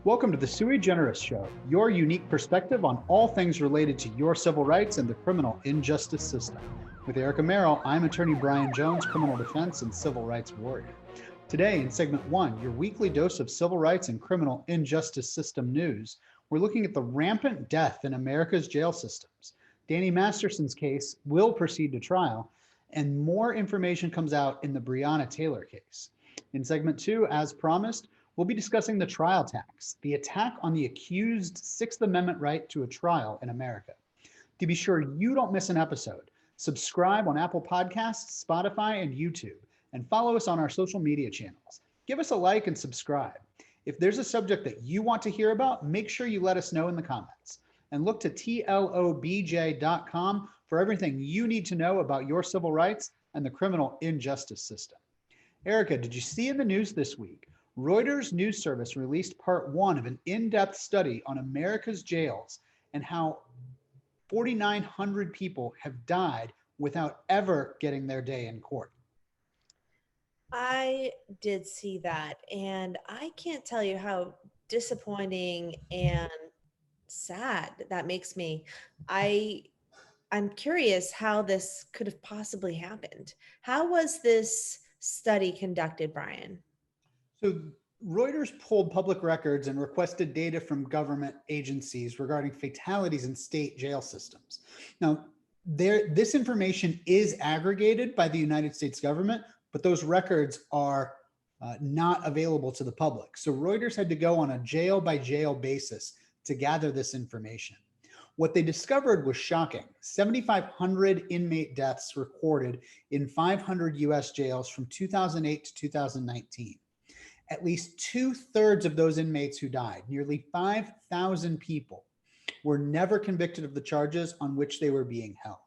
Welcome to the Suis Generis Show, your unique perspective on all things related to your civil rights and the criminal injustice system. With Erica Merrill, I'm attorney Brian Jones, criminal defense and civil rights warrior. Today, in segment 1, your weekly dose of civil rights and criminal injustice system news, we're looking at the rampant death in America's jail systems. Danny Masterson's case will proceed to trial, and more information comes out in the Breonna Taylor case. In segment 2, as promised, we'll be discussing the trial tax, the attack on the accused Sixth Amendment right to a trial in America. To be sure you don't miss an episode, subscribe on Apple Podcasts, Spotify, and YouTube, and follow us on our social media channels. Give us a like and subscribe. If there's a subject that you want to hear about, make sure you let us know in the comments. And look to tlobj.com for everything you need to know about your civil rights and the criminal injustice system. Erica, did you see in the news this week? Reuters News Service released part 1 of an in-depth study on America's jails and how 4,900 people have died without ever getting their day in court. I did see that, and I can't tell you how disappointing and sad that makes me. I'm curious how this could have possibly happened. How was this study conducted, Brian? So Reuters pulled public records and requested data from government agencies regarding fatalities in state jail systems. Now, this information is aggregated by the United States government, but those records are not available to the public. So Reuters had to go on a jail by jail basis to gather this information. What they discovered was shocking. 7,500 inmate deaths recorded in 500 US jails from 2008 to 2019. At least 2/3 of those inmates who died, nearly 5,000 people, were never convicted of the charges on which they were being held.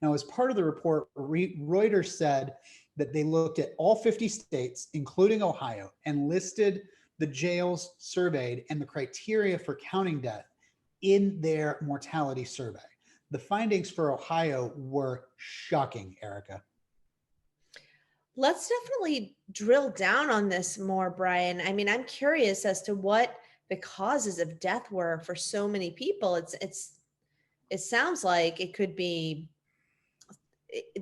Now, as part of the report, Reuters said that they looked at all 50 states, including Ohio, and listed the jails surveyed and the criteria for counting death in their mortality survey. The findings for Ohio were shocking, Erica. Let's definitely drill down on this more, Brian. I mean, I'm curious as to what the causes of death were for so many people. It sounds like it could be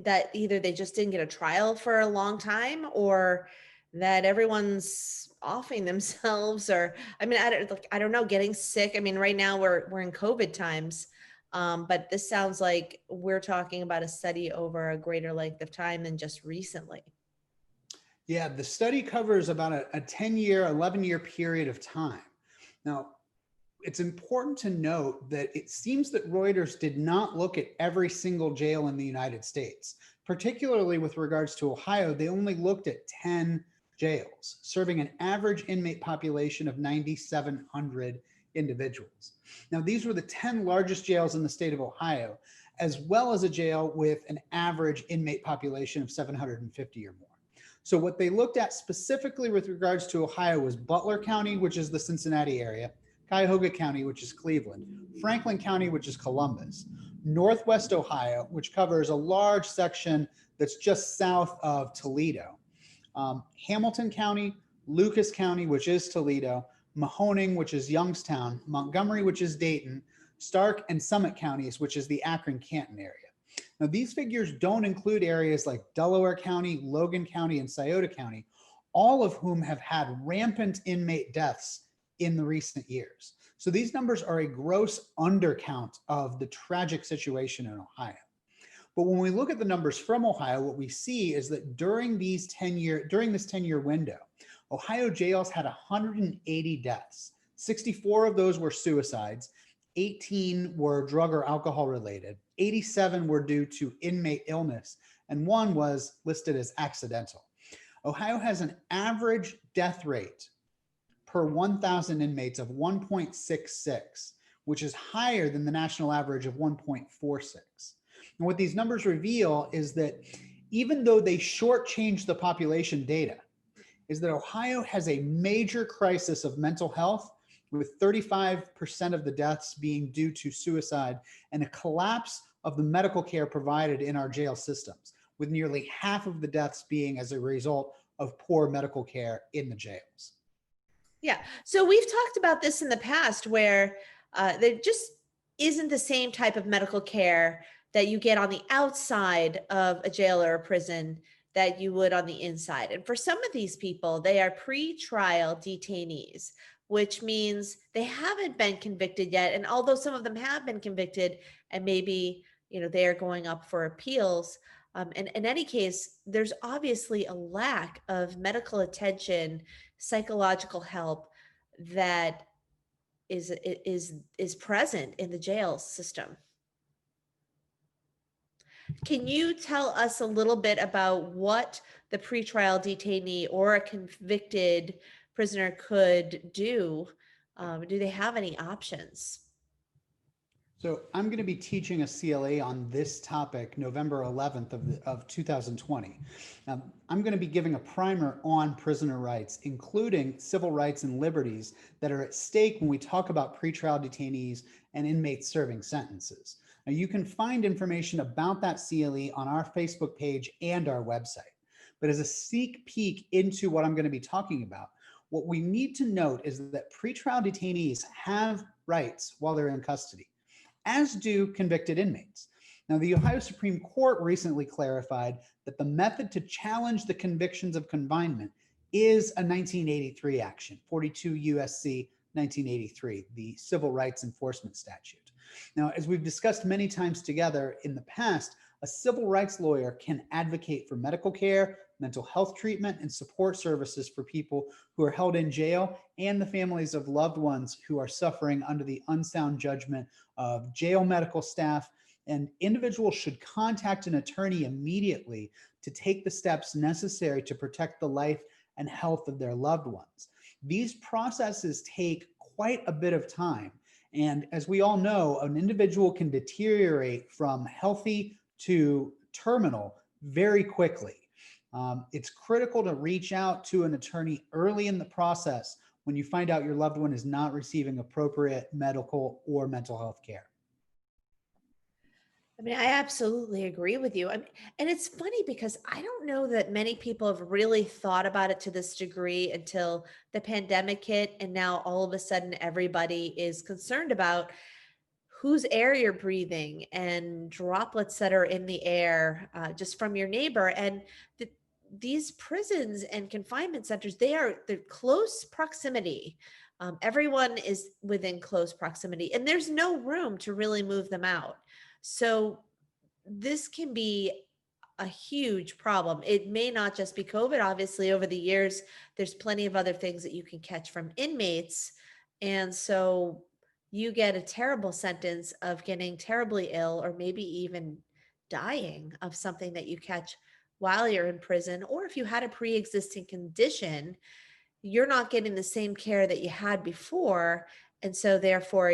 that either they just didn't get a trial for a long time, or that everyone's offing themselves, or I mean, I don't know, getting sick. I mean, right now we're in COVID times. But this sounds like we're talking about a study over a greater length of time than just recently. Yeah, the study covers about a 10-year, 11-year period of time. Now, it's important to note that it seems that Reuters did not look at every single jail in the United States. Particularly with regards to Ohio, they only looked at 10 jails, serving an average inmate population of 9,700 individuals. Now, these were the 10 largest jails in the state of Ohio, as well as a jail with an average inmate population of 750 or more. So what they looked at specifically with regards to Ohio was Butler County, which is the Cincinnati area, Cuyahoga County, which is Cleveland, Franklin County, which is Columbus, Northwest Ohio, which covers a large section that's just south of Toledo, Hamilton County, Lucas County, which is Toledo, Mahoning, which is Youngstown, Montgomery, which is Dayton, Stark and Summit counties, which is the Akron-Canton area. Now, these figures don't include areas like Delaware County, Logan County, and Scioto County, all of whom have had rampant inmate deaths in the recent years. So these numbers are a gross undercount of the tragic situation in Ohio. But when we look at the numbers from Ohio, what we see is that during this 10-year window, Ohio jails had 180 deaths. 64 of those were suicides, 18 were drug or alcohol related, 87 were due to inmate illness, and 1 was listed as accidental. Ohio has an average death rate per 1,000 inmates of 1.66, which is higher than the national average of 1.46. And what these numbers reveal is that even though they shortchange the population data, is that Ohio has a major crisis of mental health, with 35% of the deaths being due to suicide and a collapse of the medical care provided in our jail systems, with nearly half of the deaths being as a result of poor medical care in the jails. Yeah. So we've talked about this in the past where there just isn't the same type of medical care that you get on the outside of a jail or a prison that you would on the inside. And for some of these people, they are pre-trial detainees, which means they haven't been convicted yet. And although some of them have been convicted and maybe, they are going up for appeals, and in any case, there's obviously a lack of medical attention, psychological help that is present in the jail system. Can you tell us a little bit about what the pretrial detainee or a convicted prisoner could do? Do they have any options? So I'm going to be teaching a CLA on this topic November 11th of 2020. Now, I'm going to be giving a primer on prisoner rights, including civil rights and liberties that are at stake when we talk about pretrial detainees and inmates serving sentences. Now, you can find information about that CLE on our Facebook page and our website. But as a sneak peek into what I'm going to be talking about, what we need to note is that pretrial detainees have rights while they're in custody, as do convicted inmates. Now, the Ohio Supreme Court recently clarified that the method to challenge the convictions of confinement is a 1983 action, 42 USC 1983, the Civil Rights Enforcement Statute. Now, as we've discussed many times together in the past, a civil rights lawyer can advocate for medical care, mental health treatment, and support services for people who are held in jail and the families of loved ones who are suffering under the unsound judgment of jail medical staff. And individuals should contact an attorney immediately to take the steps necessary to protect the life and health of their loved ones. These processes take quite a bit of time. And as we all know, an individual can deteriorate from healthy to terminal very quickly. It's critical to reach out to an attorney early in the process when you find out your loved one is not receiving appropriate medical or mental health care. I mean, I absolutely agree with you. And it's funny because I don't know that many people have really thought about it to this degree until the pandemic hit. And now all of a sudden, everybody is concerned about whose air you're breathing and droplets that are in the air just from your neighbor. And the, these prisons and confinement centers, they're close proximity. Everyone is within close proximity, and there's no room to really move them out. So this can be a huge problem. It may not just be COVID. Obviously, over the years, there's plenty of other things that you can catch from inmates. And so you get a terrible sentence of getting terribly ill or maybe even dying of something that you catch while you're in prison. Or if you had a pre-existing condition, you're not getting the same care that you had before. And so therefore,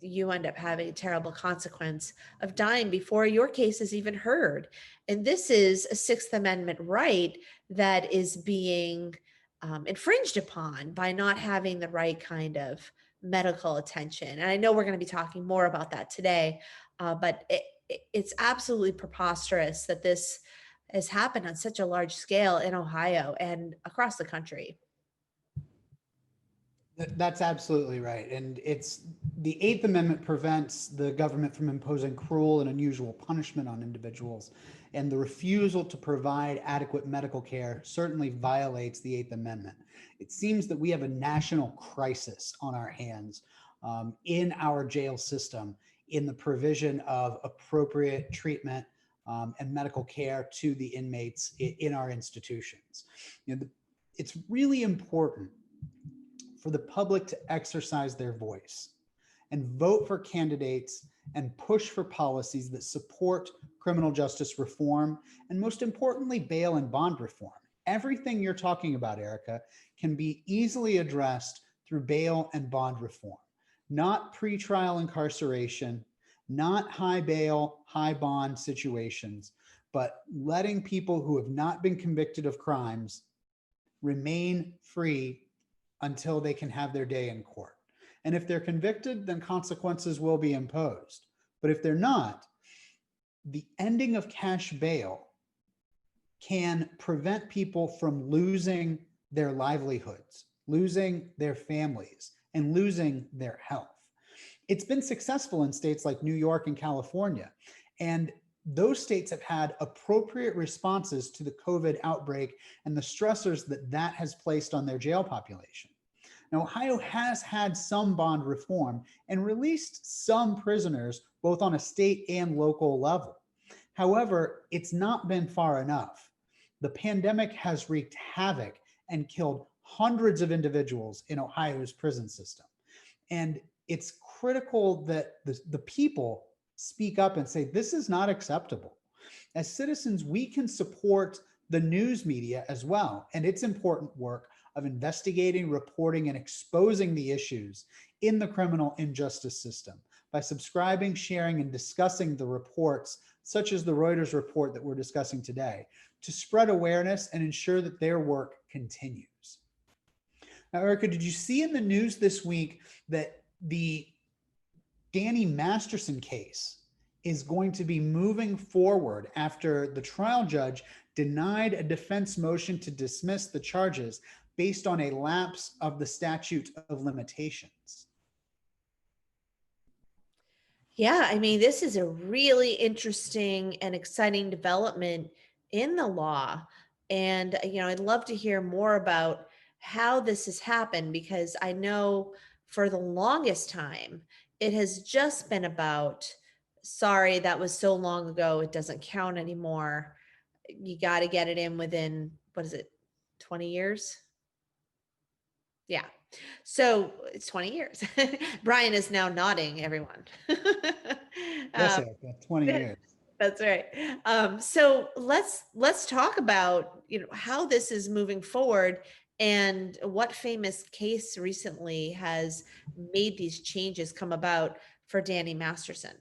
you end up having a terrible consequence of dying before your case is even heard. And this is a Sixth Amendment right that is being infringed upon by not having the right kind of medical attention. And I know we're going to be talking more about that today, but it's absolutely preposterous that this has happened on such a large scale in Ohio and across the country. That's absolutely right. And it's the Eighth Amendment prevents the government from imposing cruel and unusual punishment on individuals. And the refusal to provide adequate medical care certainly violates the Eighth Amendment. It seems that we have a national crisis on our hands in our jail system in the provision of appropriate treatment and medical care to the inmates in our institutions. It's really important for the public to exercise their voice and vote for candidates and push for policies that support criminal justice reform and, most importantly, bail and bond reform. Everything you're talking about, Erica, can be easily addressed through bail and bond reform, not pretrial incarceration, not high bail, high bond situations, but letting people who have not been convicted of crimes remain free until they can have their day in court. And if they're convicted, then consequences will be imposed. But if they're not, the ending of cash bail can prevent people from losing their livelihoods, losing their families, and losing their health. It's been successful in states like New York and California, and those states have had appropriate responses to the COVID outbreak and the stressors that that has placed on their jail population. Now, Ohio has had some bond reform and released some prisoners, both on a state and local level. However, it's not been far enough. The pandemic has wreaked havoc and killed hundreds of individuals in Ohio's prison system. And it's critical that the people speak up and say, this is not acceptable. As citizens, we can support the news media as well, and its important work of investigating, reporting, and exposing the issues in the criminal injustice system by subscribing, sharing, and discussing the reports, such as the Reuters report that we're discussing today, to spread awareness and ensure that their work continues. Now, Erica, did you see in the news this week that the Danny Masterson case is going to be moving forward after the trial judge denied a defense motion to dismiss the charges based on a lapse of the statute of limitations? Yeah, I mean, this is a really interesting and exciting development in the law. And, I'd love to hear more about how this has happened, because I know for the longest time, it has just been about, sorry, that was so long ago, it doesn't count anymore. You got to get it in within, what is it, 20 years? Yeah. So it's 20 years. Brian is now nodding, everyone. Yes, um, Erica, 20 years. that's right. So let's talk about how this is moving forward, and what famous case recently has made these changes come about for Danny Masterson.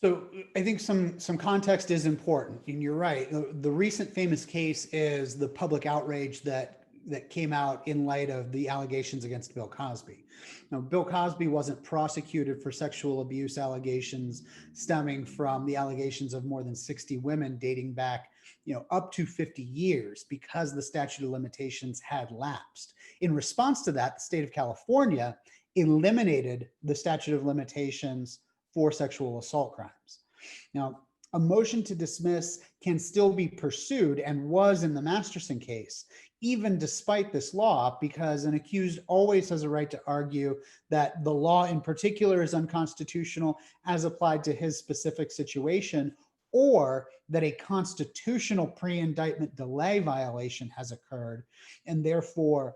So I think some context is important, and you're right. The recent famous case is the public outrage that came out in light of the allegations against Bill Cosby. Now, Bill Cosby wasn't prosecuted for sexual abuse allegations stemming from the allegations of more than 60 women dating back, up to 50 years, because the statute of limitations had lapsed. In response to that, the state of California eliminated the statute of limitations for sexual assault crimes. Now, a motion to dismiss can still be pursued, and was in the Masterson case, even despite this law, because an accused always has a right to argue that the law in particular is unconstitutional as applied to his specific situation, or that a constitutional pre-indictment delay violation has occurred, and therefore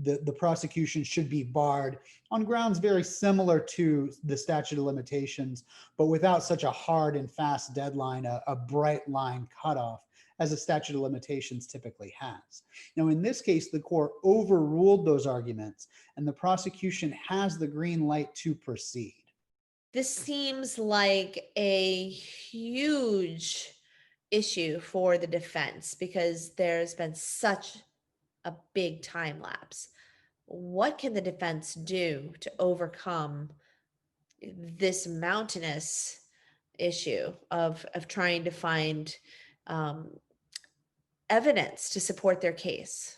the prosecution should be barred on grounds very similar to the statute of limitations, but without such a hard and fast deadline, a bright line cutoff, as a statute of limitations typically has. Now, in this case, the court overruled those arguments, and the prosecution has the green light to proceed. This seems like a huge issue for the defense, because there's been such a big time lapse. What can the defense do to overcome this mountainous issue of trying to find evidence to support their case?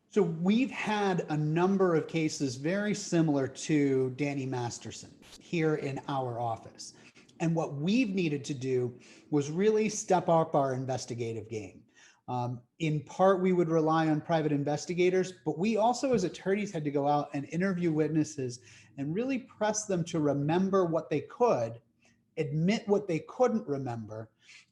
So we've had a number of cases very similar to Danny Masterson here in our office. And what we've needed to do was really step up our investigative game. In part, we would rely on private investigators, but we also as attorneys had to go out and interview witnesses and really press them to remember what they could, admit what they couldn't remember,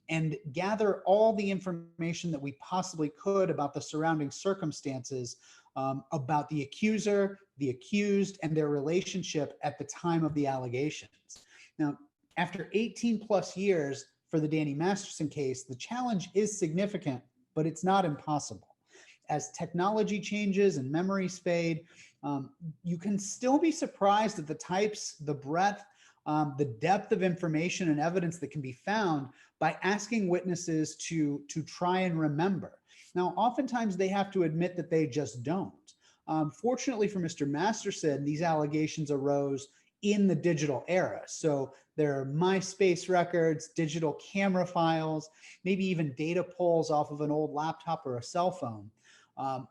and gather all the information that we possibly could about the surrounding circumstances, about the accuser, the accused, and their relationship at the time of the allegations. Now, after 18 plus years for the Danny Masterson case, the challenge is significant, but it's not impossible. As technology changes and memories fade, you can still be surprised at the types, the breadth, the depth of information and evidence that can be found by asking witnesses to try and remember. Now, oftentimes they have to admit that they just don't. Fortunately for Mr. Masterson, these allegations arose in the digital era. So there are MySpace records, digital camera files, maybe even data pulls off of an old laptop or a cell phone. Um,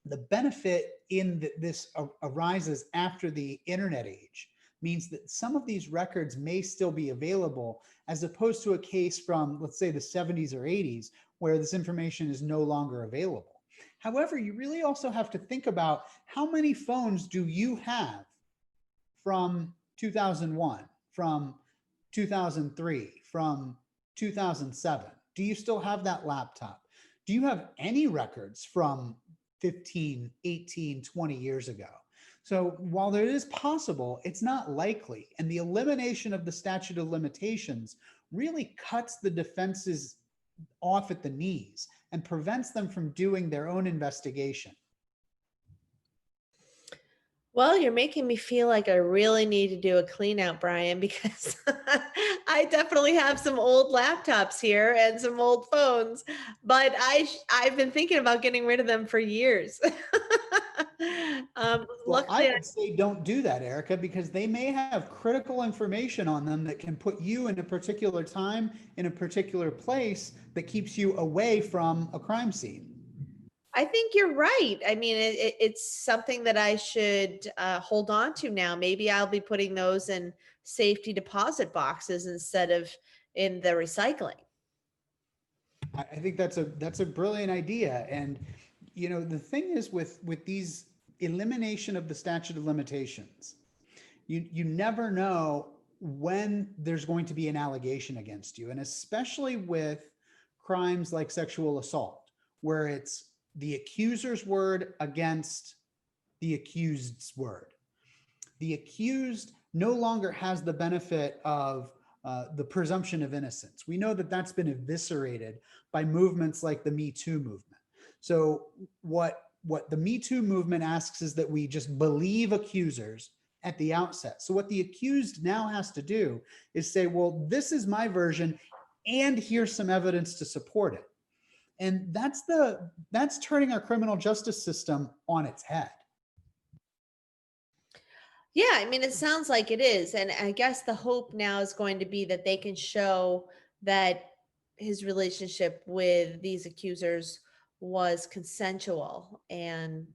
the benefit in this arises after the internet age, means that some of these records may still be available, as opposed to a case from, let's say, the 70s or 80s, where this information is no longer available. However, you really also have to think about how many phones do you have from 2001, from 2003, from 2007? Do you still have that laptop? Do you have any records from 15, 18, 20 years ago? So while it is possible, it's not likely. And the elimination of the statute of limitations really cuts the defenses off at the knees and prevents them from doing their own investigation. Well, you're making me feel like I really need to do a clean out, Brian, because I definitely have some old laptops here and some old phones, but I've been thinking about getting rid of them for years. Well, I Luckily, would say don't do that, Erica, because they may have critical information on them that can put you in a particular time, in a particular place, that keeps you away from a crime scene. I think you're right. I mean, it's something that I should hold on to now. Maybe I'll be putting those in safety deposit boxes instead of in the recycling. I think that's a brilliant idea. And the thing is, with these elimination of the statute of limitations, you never know when there's going to be an allegation against you, and especially with crimes like sexual assault, where it's the accuser's word against the accused's word. The accused no longer has the benefit of the presumption of innocence. We know that that's been eviscerated by movements like the Me Too movement. So what the Me Too movement asks is that we just believe accusers at the outset. So what the accused now has to do is say, well, this is my version, and here's some evidence to support it. And that's turning our criminal justice system on its head. Yeah, I mean, it sounds like it is. And I guess the hope now is going to be that they can show that his relationship with these accusers was consensual, and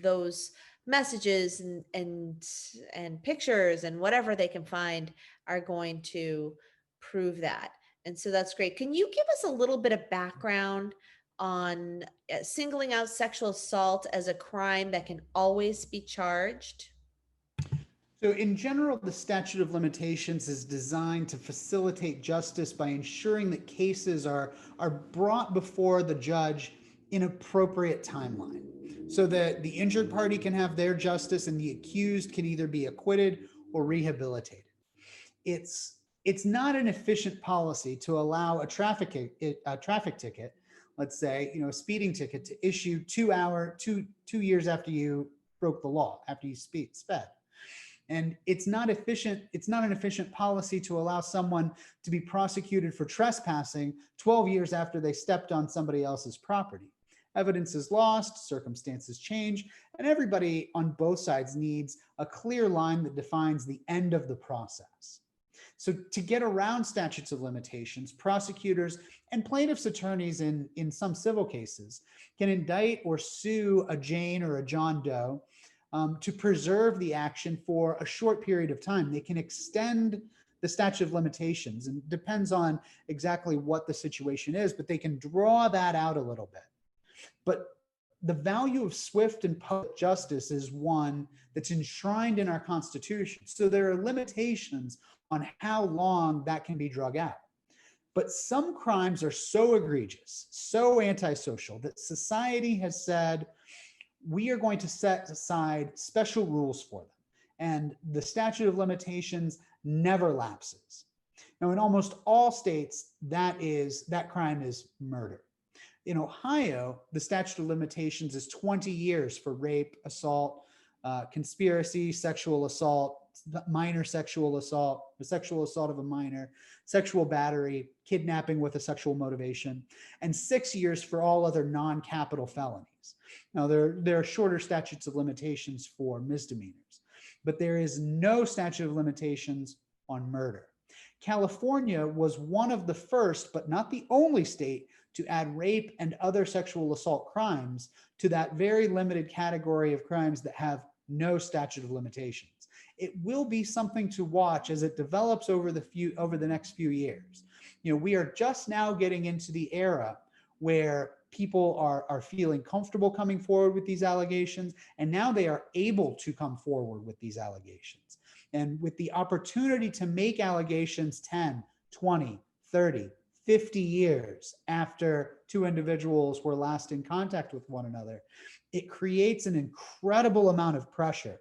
those messages and pictures and whatever they can find are going to prove that. And so that's great. Can you give us a little bit of background on singling out sexual assault as a crime that can always be charged? So in general, the statute of limitations is designed to facilitate justice by ensuring that cases are brought before the judge in appropriate timeline, so that the injured party can have their justice and the accused can either be acquitted or rehabilitated. It's not an efficient policy to allow a traffic ticket, let's say, a speeding ticket, to issue 2 years after you broke the law, after you sped. And it's not efficient. It's not an efficient policy to allow someone to be prosecuted for trespassing 12 years after they stepped on somebody else's property. Evidence is lost, circumstances change, and everybody on both sides needs a clear line that defines the end of the process. So to get around statutes of limitations, prosecutors and plaintiffs' attorneys in some civil cases can indict or sue a Jane or a John Doe to preserve the action for a short period of time. They can extend the statute of limitations, and it depends on exactly what the situation is, but they can draw that out a little bit. But the value of swift and public justice is one that's enshrined in our Constitution. So there are limitations on how long that can be drug out. But some crimes are so egregious, so antisocial, that society has said, we are going to set aside special rules for them. And the statute of limitations never lapses. Now, in almost all states, that crime is murder. In Ohio, the statute of limitations is 20 years for rape, assault, conspiracy, sexual assault, minor sexual assault, the sexual assault of a minor, sexual battery, kidnapping with a sexual motivation, and 6 years for all other non-capital felonies. Now, there are shorter statutes of limitations for misdemeanors. but there is no statute of limitations on murder. California was one of the first, but not the only state to add rape and other sexual assault crimes to that very limited category of crimes that have no statute of limitations. It will be something to watch as it develops over the next few years. We are just now getting into the era where people are feeling comfortable coming forward with these allegations, and now they are able to come forward with these allegations. And with the opportunity to make allegations 10, 20, 30, 50 years after two individuals were last in contact with one another, it creates an incredible amount of pressure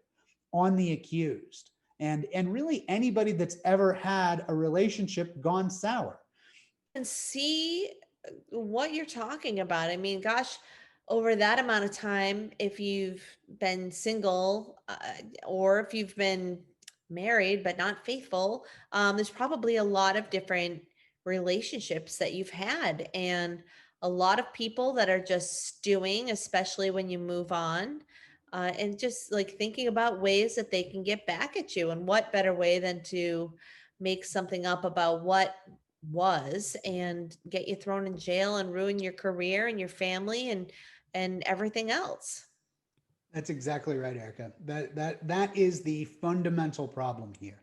on the accused and really anybody that's ever had a relationship gone sour. And see what you're talking about. I mean, gosh, over that amount of time, if you've been single or if you've been married but not faithful, there's probably a lot of different relationships that you've had, and a lot of people that are just stewing, especially when you move on. And just like thinking about ways that they can get back at you. And what better way than to make something up about what was and get you thrown in jail and ruin your career and your family and everything else. That's exactly right, Erica. That is the fundamental problem here.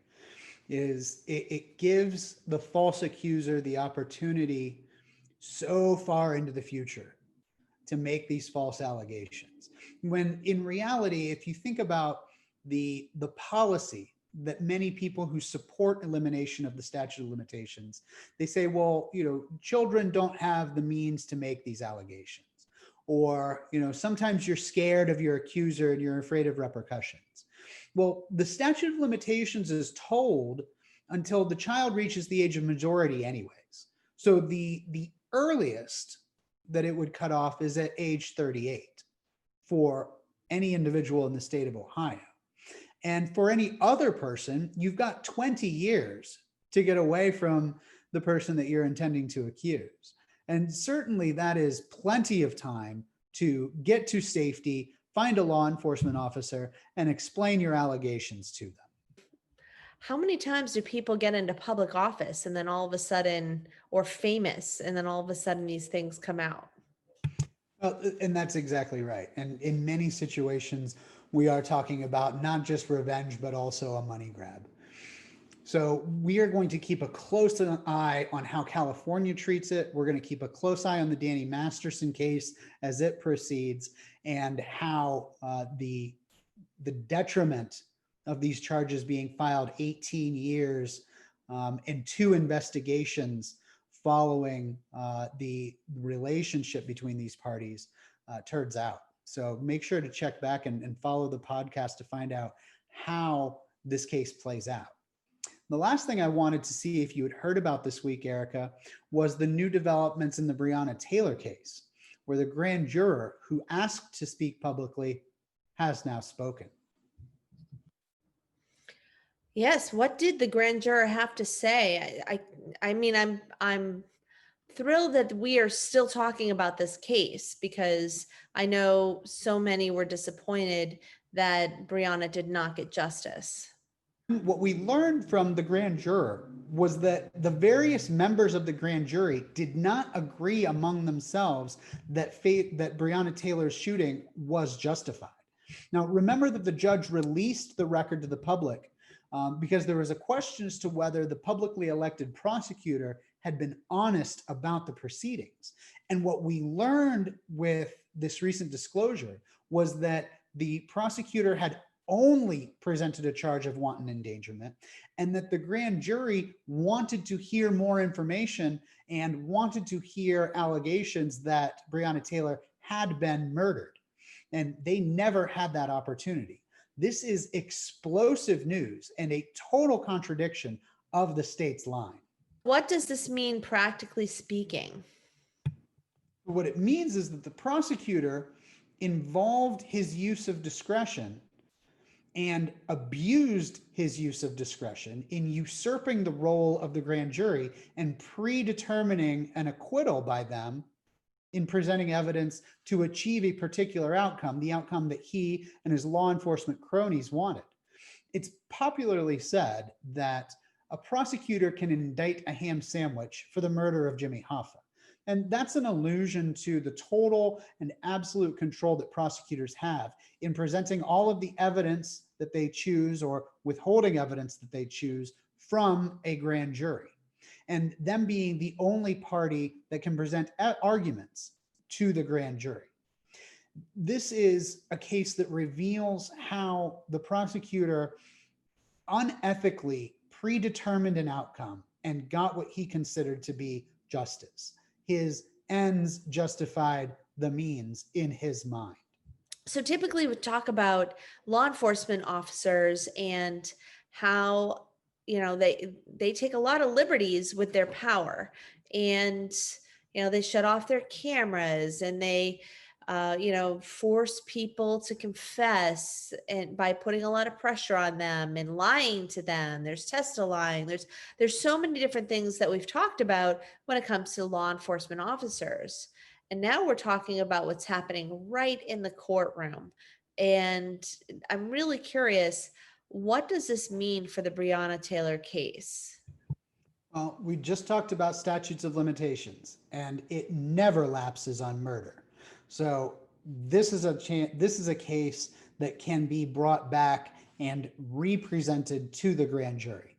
Is it gives the false accuser the opportunity so far into the future to make these false allegations, when in reality, if you think about the policy that many people who support elimination of the statute of limitations, they say, well, children don't have the means to make these allegations, or sometimes you're scared of your accuser and you're afraid of repercussions. Well, the statute of limitations is told until the child reaches the age of majority anyways. So the earliest that it would cut off is at age 38 for any individual in the state of Ohio. And for any other person, you've got 20 years to get away from the person that you're intending to accuse. And certainly that is plenty of time to get to safety, find a law enforcement officer, and explain your allegations to them. How many times do people get into public office and then all of a sudden, or famous, and then all of a sudden these things come out? And that's exactly right. And in many situations, we are talking about not just revenge, but also a money grab. So we are going to keep a close eye on how California treats it. We're going to keep a close eye on the Danny Masterson case as it proceeds, and how the detriment of these charges being filed 18 years and 2 investigations following the relationship between these parties turns out. So make sure to check back and follow the podcast to find out how this case plays out. The last thing I wanted to see if you had heard about this week, Erica, was the new developments in the Breonna Taylor case, where the grand juror who asked to speak publicly has now spoken. Yes, what did the grand juror have to say? I mean, I'm thrilled that we are still talking about this case, because I know so many were disappointed that Breonna did not get justice. What we learned from the grand juror was that the various members of the grand jury did not agree among themselves that Breonna Taylor's shooting was justified. Now, remember that the judge released the record to the public because there was a question as to whether the publicly elected prosecutor had been honest about the proceedings. And what we learned with this recent disclosure was that the prosecutor had only presented a charge of wanton endangerment, and that the grand jury wanted to hear more information and wanted to hear allegations that Breonna Taylor had been murdered. And they never had that opportunity. This is explosive news and a total contradiction of the state's line. What does this mean, practically speaking? What it means is that the prosecutor involved his use of discretion and abused his use of discretion in usurping the role of the grand jury and predetermining an acquittal by them in presenting evidence to achieve a particular outcome, the outcome that he and his law enforcement cronies wanted. It's popularly said that a prosecutor can indict a ham sandwich for the murder of Jimmy Hoffa. And that's an allusion to the total and absolute control that prosecutors have in presenting all of the evidence that they choose or withholding evidence that they choose from a grand jury, and them being the only party that can present arguments to the grand jury. This is a case that reveals how the prosecutor unethically predetermined an outcome and got what he considered to be justice. His ends justified the means in his mind. So typically we talk about law enforcement officers and how, they take a lot of liberties with their power, and they shut off their cameras, and they force people to confess, and by putting a lot of pressure on them and lying to them. There's testifying. There's so many different things that we've talked about when it comes to law enforcement officers. And now we're talking about what's happening right in the courtroom. And I'm really curious, what does this mean for the Breonna Taylor case? Well, we just talked about statutes of limitations, and it never lapses on murder. So this is a case that can be brought back and represented to the grand jury.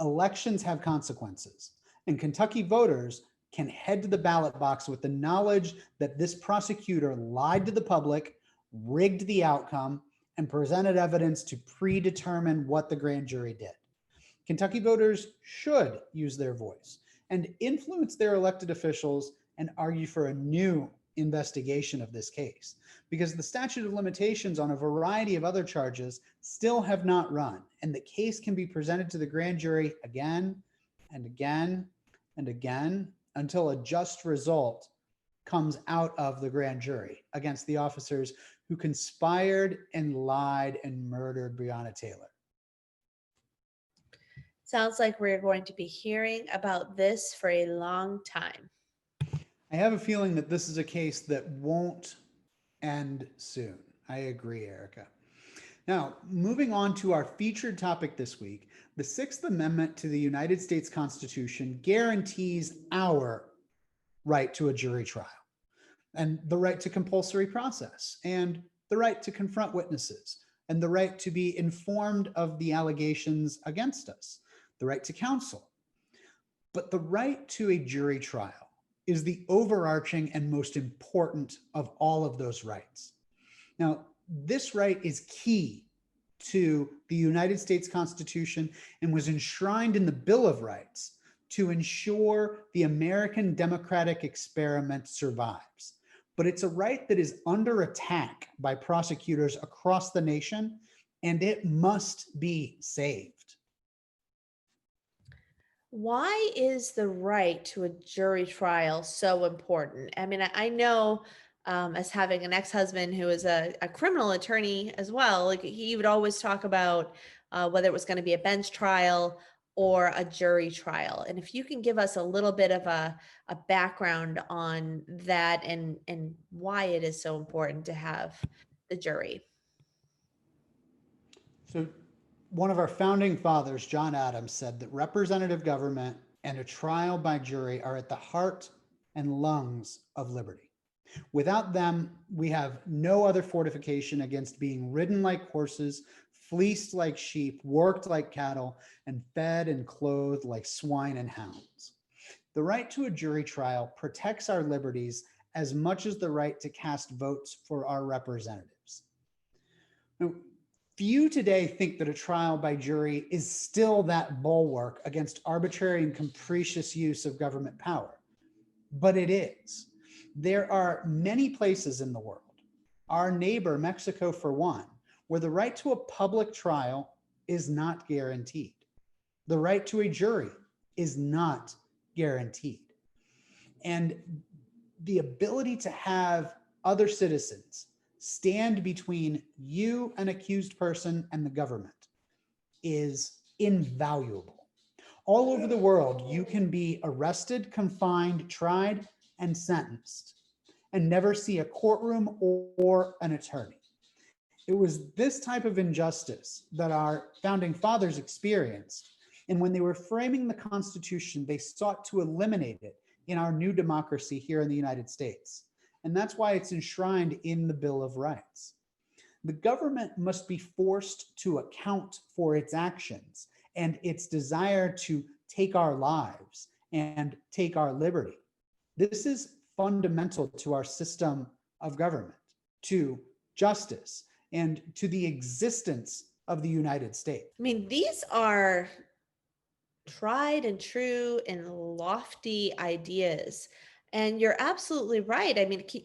Elections have consequences, and Kentucky voters can head to the ballot box with the knowledge that this prosecutor lied to the public, rigged the outcome, and presented evidence to predetermine what the grand jury did. Kentucky voters should use their voice and influence their elected officials and argue for a new investigation of this case, because the statute of limitations on a variety of other charges still have not run, and the case can be presented to the grand jury again and again and again until a just result comes out of the grand jury against the officers who conspired and lied and murdered Breonna Taylor. Sounds like we're going to be hearing about this for a long time. I have a feeling that this is a case that won't end soon. I agree, Erica. Now, moving on to our featured topic this week, the Sixth Amendment to the United States Constitution guarantees our right to a jury trial, and the right to compulsory process, and the right to confront witnesses, and the right to be informed of the allegations against us, the right to counsel. But the right to a jury trial is the overarching and most important of all of those rights. Now, this right is key to the United States Constitution and was enshrined in the Bill of Rights to ensure the American democratic experiment survives. But it's a right that is under attack by prosecutors across the nation, and it must be saved. Why is the right to a jury trial so important? I mean, I know, as having an ex-husband who is a criminal attorney as well, like he would always talk about whether it was going to be a bench trial or a jury trial. And if you can give us a little bit of a background on that, and why it is so important to have the jury. So one of our founding fathers, John Adams, said that representative government and a trial by jury are at the heart and lungs of liberty. Without them, we have no other fortification against being ridden like horses, fleeced like sheep, worked like cattle, and fed and clothed like swine and hounds. The right to a jury trial protects our liberties as much as the right to cast votes for our representatives. Now, few today think that a trial by jury is still that bulwark against arbitrary and capricious use of government power, but it is. There are many places in the world, our neighbor Mexico for one, where the right to a public trial is not guaranteed. The right to a jury is not guaranteed. And the ability to have other citizens stand between you, an accused person, and the government is invaluable. All over the world, you can be arrested, confined, tried, and sentenced, and never see a courtroom or an attorney. It was this type of injustice that our founding fathers experienced. And when they were framing the Constitution, they sought to eliminate it in our new democracy here in the United States. And that's why it's enshrined in the Bill of Rights. The government must be forced to account for its actions and its desire to take our lives and take our liberty. This is fundamental to our system of government, to justice, and to the existence of the United States. I mean, these are tried and true and lofty ideas. And you're absolutely right. I mean, can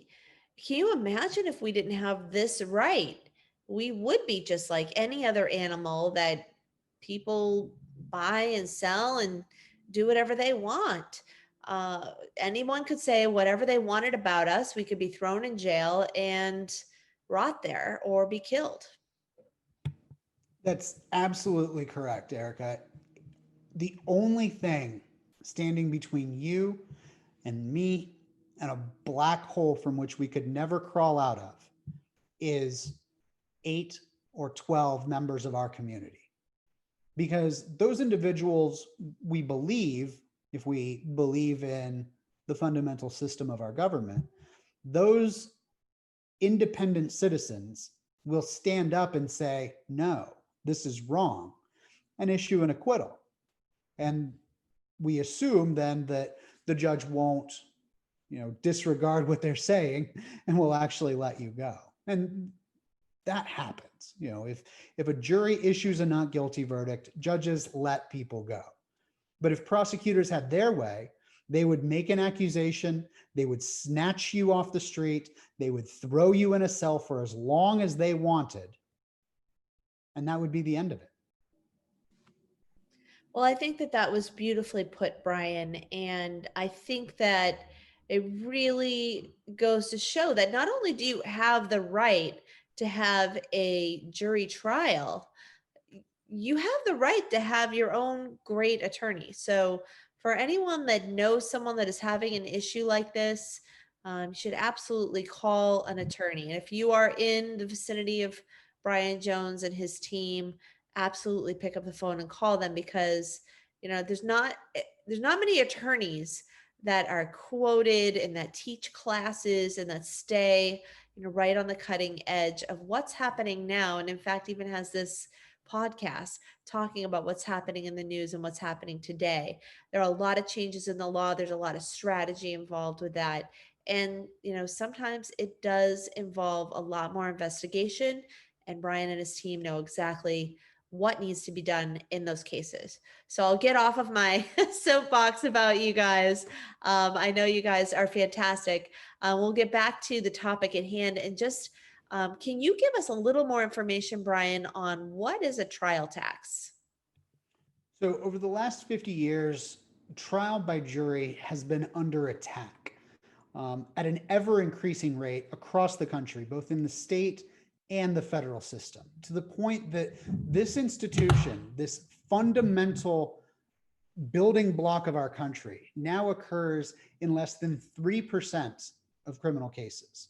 you imagine if we didn't have this right? We would be just like any other animal that people buy and sell and do whatever they want. Anyone could say whatever they wanted about us. We could be thrown in jail and rot there or be killed. That's absolutely correct, Erica. The only thing standing between you and me and a black hole from which we could never crawl out of is 8 or 12 members of our community. Because those individuals, we believe, if we believe in the fundamental system of our government, those independent citizens will stand up and say, no, this is wrong, and issue an acquittal. And we assume then that the judge won't, disregard what they're saying and will actually let you go. And that happens. If a jury issues a not guilty verdict, judges let people go. But if prosecutors had their way, they would make an accusation, they would snatch you off the street, they would throw you in a cell for as long as they wanted, and that would be the end of it. Well, I think that that was beautifully put, Brian. And I think that it really goes to show that not only do you have the right to have a jury trial, you have the right to have your own great attorney. So, for anyone that knows someone that is having an issue like this, you should absolutely call an attorney. And if you are in the vicinity of Brian Jones and his team, absolutely pick up the phone and call them, because there's not many attorneys that are quoted and that teach classes and that stay right on the cutting edge of what's happening now, and in fact even has this podcast talking about what's happening in the news and what's happening today. There are a lot of changes in the law. There's a lot of strategy involved with that. And, sometimes it does involve a lot more investigation. And Brian and his team know exactly what needs to be done in those cases. So I'll get off of my soapbox about you guys. I know you guys are fantastic. We'll get back to the topic at hand and just can you give us a little more information, Brian, on what is a trial tax? So over the last 50 years, trial by jury has been under attack at an ever increasing rate across the country, both in the state and the federal system, to the point that this institution, this fundamental building block of our country, now occurs in less than 3% of criminal cases.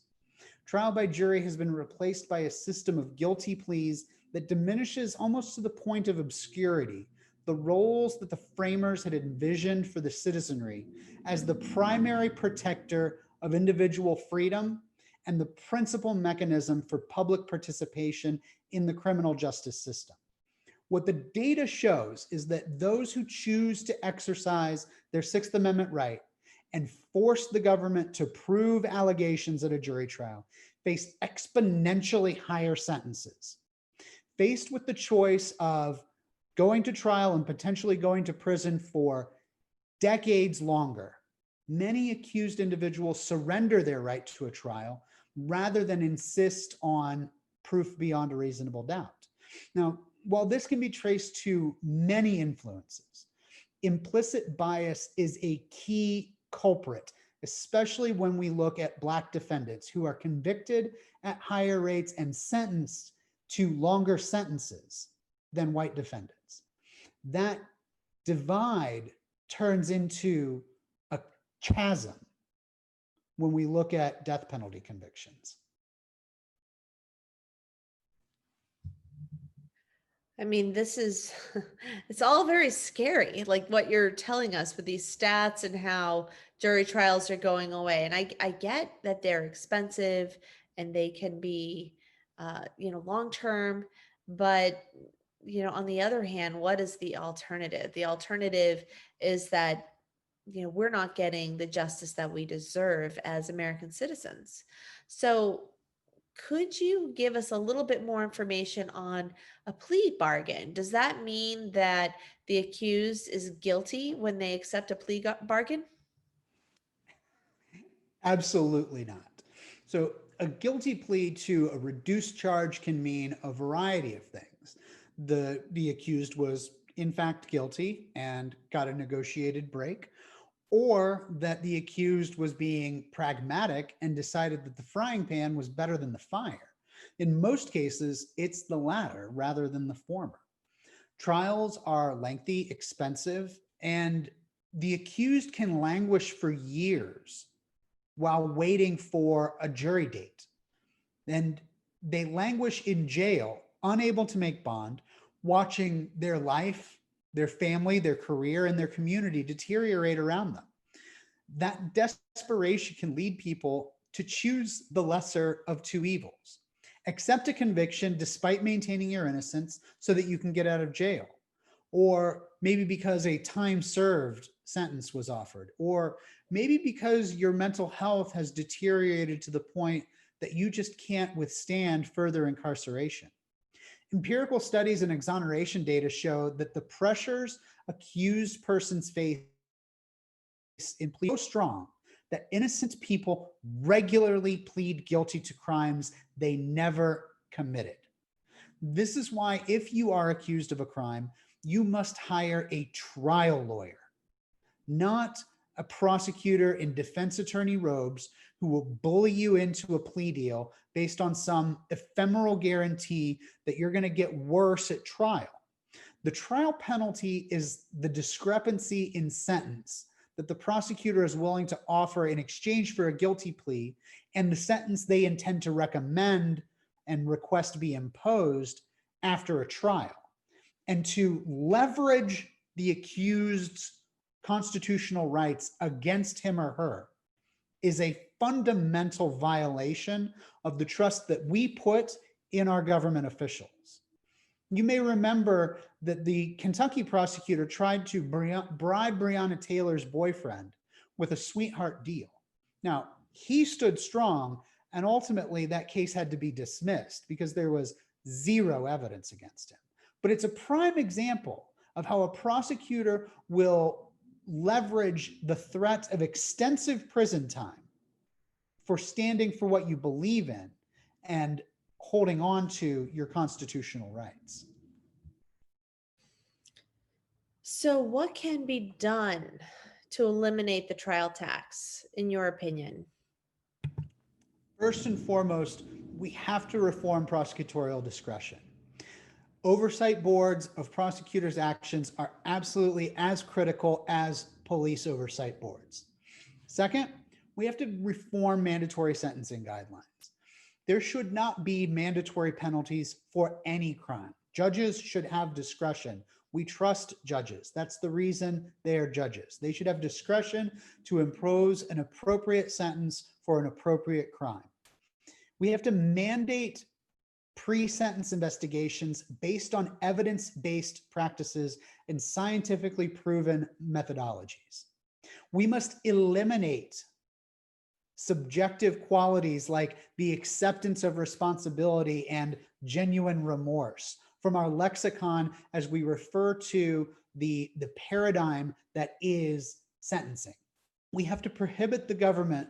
Trial by jury has been replaced by a system of guilty pleas that diminishes almost to the point of obscurity the roles that the framers had envisioned for the citizenry as the primary protector of individual freedom and the principal mechanism for public participation in the criminal justice system. What the data shows is that those who choose to exercise their Sixth Amendment right and force the government to prove allegations at a jury trial face exponentially higher sentences. Faced with the choice of going to trial and potentially going to prison for decades longer, many accused individuals surrender their right to a trial rather than insist on proof beyond a reasonable doubt. Now, while this can be traced to many influences, implicit bias is a key culprit, especially when we look at Black defendants who are convicted at higher rates and sentenced to longer sentences than white defendants. That divide turns into a chasm when we look at death penalty convictions. I mean, this is, it's all very scary, like what you're telling us with these stats and how jury trials are going away. And I get that they're expensive and they can be, long term, but, on the other hand, what is the alternative? The alternative is that, we're not getting the justice that we deserve as American citizens. So, could you give us a little bit more information on a plea bargain? Does that mean that the accused is guilty when they accept a bargain? Absolutely not. So, a guilty plea to a reduced charge can mean a variety of things. The accused was in fact guilty and got a negotiated break, or that the accused was being pragmatic and decided that the frying pan was better than the fire. In most cases, it's the latter rather than the former. Trials are lengthy, expensive, and the accused can languish for years while waiting for a jury date. And they languish in jail, unable to make bond, watching their life, their family, their career, and their community deteriorate around them. That desperation can lead people to choose the lesser of two evils. Accept a conviction despite maintaining your innocence so that you can get out of jail. Or maybe because a time served sentence was offered, or maybe because your mental health has deteriorated to the point that you just can't withstand further incarceration. Empirical studies and exoneration data show that the pressures accused persons face in plea so strong that innocent people regularly plead guilty to crimes they never committed. This is why, if you are accused of a crime, you must hire a trial lawyer, not a prosecutor in defense attorney robes who will bully you into a plea deal based on some ephemeral guarantee that you're going to get worse at trial. The trial penalty is the discrepancy in sentence that the prosecutor is willing to offer in exchange for a guilty plea and the sentence they intend to recommend and request be imposed after a trial. And to leverage the accused's constitutional rights against him or her is a fundamental violation of the trust that we put in our government officials. You may remember that the Kentucky prosecutor tried to bribe Breonna Taylor's boyfriend with a sweetheart deal. Now, he stood strong, and ultimately that case had to be dismissed because there was zero evidence against him. But it's a prime example of how a prosecutor will leverage the threat of extensive prison time for standing for what you believe in and holding on to your constitutional rights. So, what can be done to eliminate the trial tax, in your opinion? First and foremost, we have to reform prosecutorial discretion. Oversight boards of prosecutors' actions are absolutely as critical as police oversight boards. Second, we have to reform mandatory sentencing guidelines. There should not be mandatory penalties for any crime. Judges should have discretion. We trust judges. That's the reason they are judges. They should have discretion to impose an appropriate sentence for an appropriate crime. We have to mandate pre-sentence investigations based on evidence-based practices and scientifically proven methodologies. We must eliminate subjective qualities like the acceptance of responsibility and genuine remorse from our lexicon as we refer to the paradigm that is sentencing. We have to prohibit the government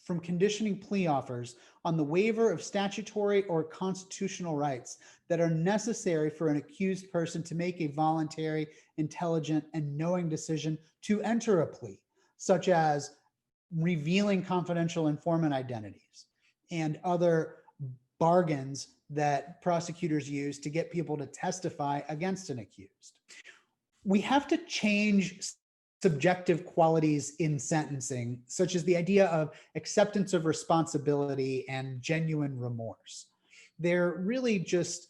from conditioning plea offers on the waiver of statutory or constitutional rights that are necessary for an accused person to make a voluntary, intelligent, and knowing decision to enter a plea, such as revealing confidential informant identities and other bargains that prosecutors use to get people to testify against an accused. We have to change subjective qualities in sentencing, such as the idea of acceptance of responsibility and genuine remorse. They're really just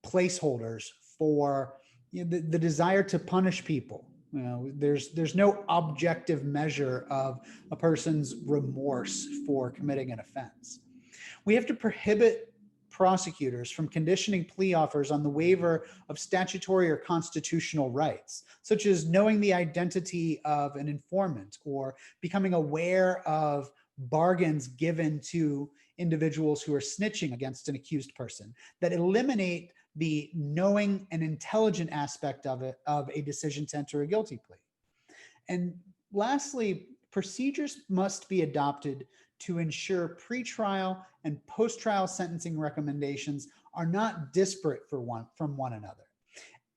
placeholders for the desire to punish people. There's no objective measure of a person's remorse for committing an offense. We have to prohibit prosecutors from conditioning plea offers on the waiver of statutory or constitutional rights, such as knowing the identity of an informant or becoming aware of bargains given to individuals who are snitching against an accused person, that eliminate the knowing and intelligent aspect of a decision to enter a guilty plea. And lastly, procedures must be adopted to ensure pretrial and post-trial sentencing recommendations are not disparate from one another.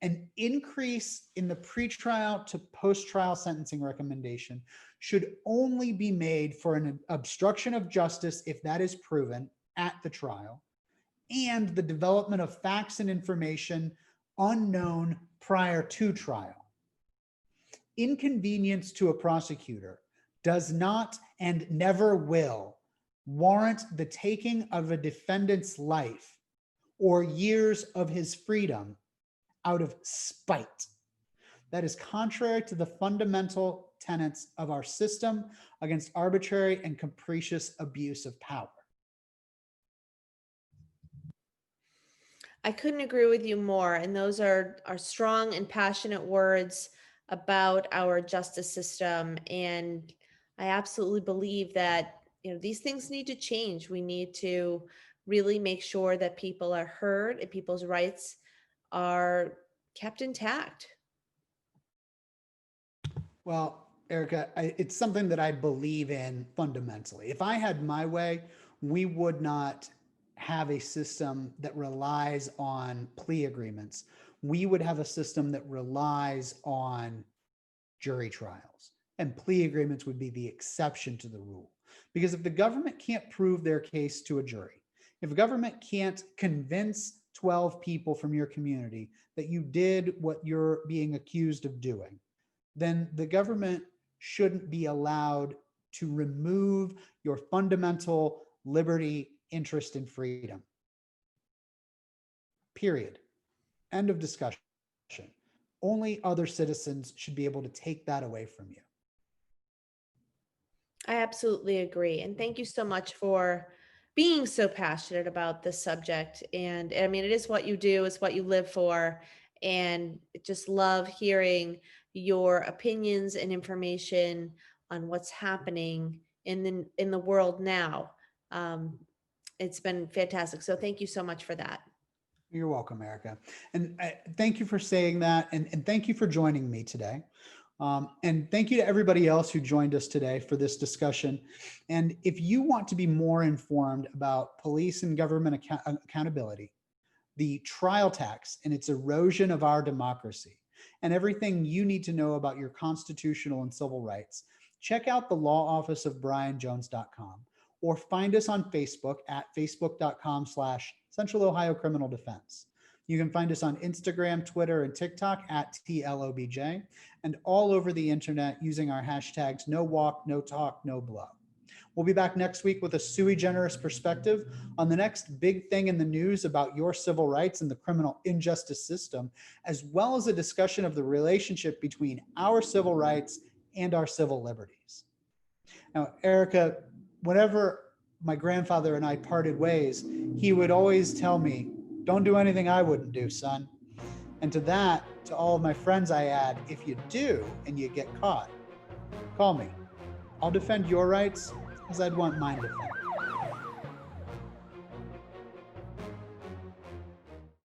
An increase in the pretrial to post-trial sentencing recommendation should only be made for an obstruction of justice if that is proven at the trial, and the development of facts and information unknown prior to trial. Inconvenience to a prosecutor does not and never will warrant the taking of a defendant's life or years of his freedom out of spite. That is contrary to the fundamental tenets of our system against arbitrary and capricious abuse of power. I couldn't agree with you more. And those are strong and passionate words about our justice system. And I absolutely believe that, these things need to change. We need to really make sure that people are heard and people's rights are kept intact. Well, Erica, it's something that I believe in fundamentally. If I had my way, we would not have a system that relies on plea agreements. We would have a system that relies on jury trials, and plea agreements would be the exception to the rule. Because if the government can't prove their case to a jury, if a government can't convince 12 people from your community that you did what you're being accused of doing, then the government shouldn't be allowed to remove your fundamental liberty, interest, and freedom. Period. End of discussion. Only other citizens should be able to take that away from you. I absolutely agree. And thank you so much for being so passionate about this subject. And I mean, it is what you do, it's what you live for. And just love hearing your opinions and information on what's happening in the world now. It's been fantastic. So thank you so much for that. You're welcome, Erica. And thank you for saying that. And thank you for joining me today. And thank you to everybody else who joined us today for this discussion. And if you want to be more informed about police and government accountability, the trial tax and its erosion of our democracy, and everything you need to know about your constitutional and civil rights, check out the law office of brianjones.com, or find us on Facebook at facebook.com/Central Ohio Criminal Defense. You can find us on Instagram, Twitter, and TikTok at TLOBJ, and all over the internet using our hashtags no walk, no talk, no blow. We'll be back next week with a sui generis perspective on the next big thing in the news about your civil rights and the criminal injustice system, as well as a discussion of the relationship between our civil rights and our civil liberties. Now, Erica, whenever my grandfather and I parted ways, he would always tell me, "Don't do anything I wouldn't do, son." And to all of my friends, I add, if you do and you get caught, call me. I'll defend your rights as I'd want mine defended.